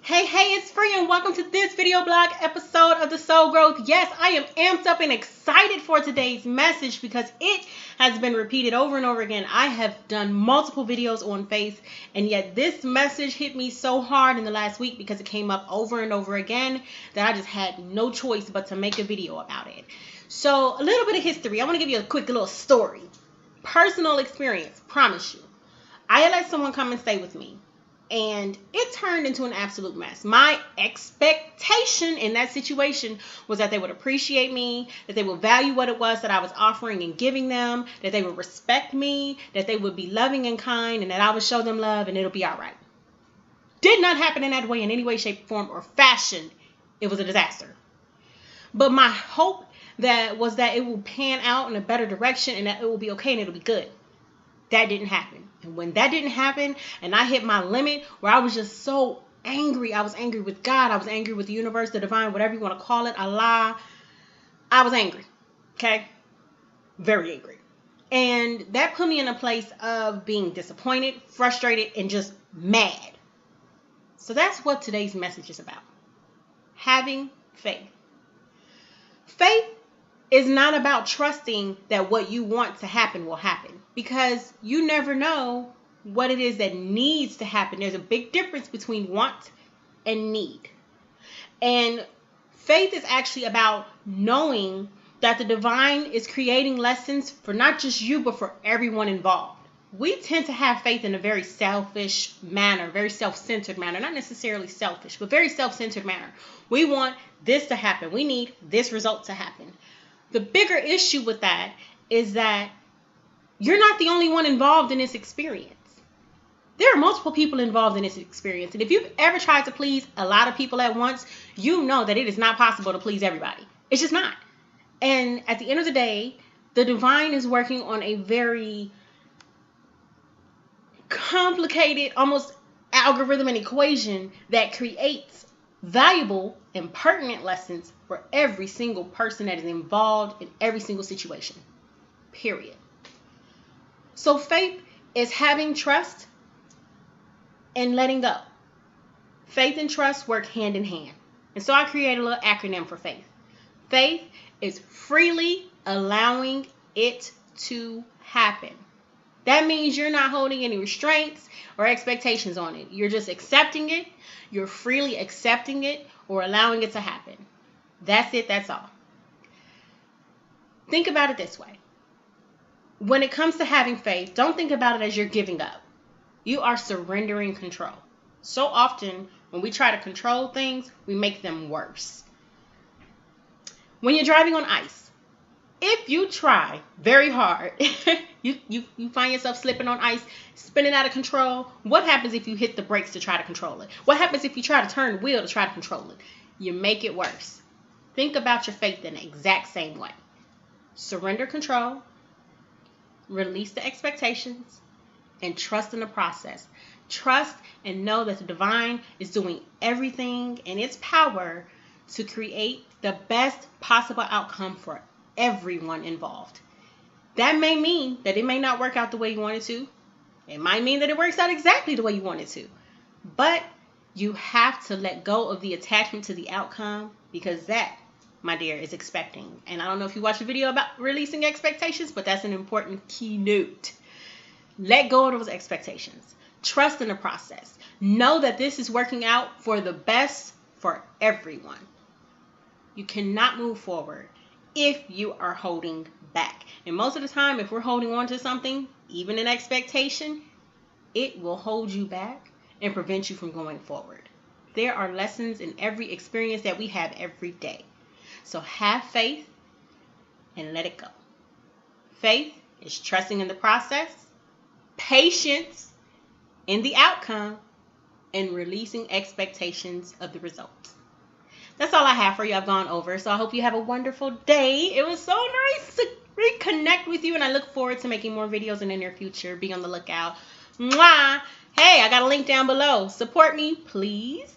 Hey, it's Free and welcome to this video blog episode of the Soul Growth. Yes, I am amped up and excited for today's message because it has been repeated over and over again. I have done multiple videos on faith, and yet this message hit me so hard in the last week because it came up over and over again that I just had no choice but to make a video about it. So a little bit of history. I want to give you a quick little story. Personal experience, promise you. I had let someone come and stay with me, and it turned into an absolute mess. My expectation in that situation was that they would appreciate me, that they would value what it was that I was offering and giving them, that they would respect me, that they would be loving and kind, and that I would show them love and it'll be all right. Did not happen in that way in any way, shape, form, or fashion. It was a disaster. But my hope was that it will pan out in a better direction and that it will be okay and it'll be good. That didn't happen. And when that didn't happen and I hit my limit where I was just so angry, I was angry with God, I was angry with the universe, the divine, whatever you want to call it, Allah, I was angry, okay? Very angry. And that put me in a place of being disappointed, frustrated, and just mad. So that's what today's message is about. Having faith. Faith is not about trusting that what you want to happen will happen, because you never know what it is that needs to happen. There's a big difference between want and need. And faith is actually about knowing that the divine is creating lessons for not just you, but for everyone involved. We tend to have faith in a very selfish manner, very self-centered manner, not necessarily selfish, but very self-centered manner. We want this to happen. We need this result to happen. The bigger issue with that is that you're not the only one involved in this experience. There are multiple people involved in this experience. And if you've ever tried to please a lot of people at once, you know that it is not possible to please everybody. It's just not. And at the end of the day, the divine is working on a very complicated, almost algorithm and equation that creates valuable and pertinent lessons for every single person that is involved in every single situation. Period. So faith is having trust and letting go. Faith and trust work hand in hand. And so I created a little acronym for faith. Faith is freely allowing it to happen. That means you're not holding any restraints or expectations on it. You're just accepting it. You're freely accepting it or allowing it to happen. That's it. That's all. Think about it this way. When it comes to having faith, don't think about it as you're giving up. You are surrendering control. So often when we try to control things, we make them worse. When you're driving on ice, if you try very hard, you find yourself slipping on ice, spinning out of control. What happens if you hit the brakes to try to control it? What happens if you try to turn the wheel to try to control it? You make it worse. Think about your faith in the exact same way. Surrender control, release the expectations, and trust in the process. Trust and know that the divine is doing everything in its power to create the best possible outcome for everyone involved. That may mean that it may not work out the way you wanted to. It might mean that it works out exactly the way you wanted to. But you have to let go of the attachment to the outcome, because that, my dear, is expecting. And I don't know if you watched the video about releasing expectations, but that's an important keynote. Let go of those expectations. Trust in the process. Know that this is working out for the best for everyone. You cannot move forward if you are holding back. And most of the time, if we're holding on to something, even an expectation, it will hold you back and prevent you from going forward. There are lessons in every experience that we have every day. So have faith and let it go. Faith is trusting in the process, patience in the outcome, and releasing expectations of the results. That's all I have for you. I've gone over. So I hope you have a wonderful day. It was so nice to reconnect with you, and I look forward to making more videos in the near future. Be on the lookout. Mwah! Hey, I got a link down below. Support me, please.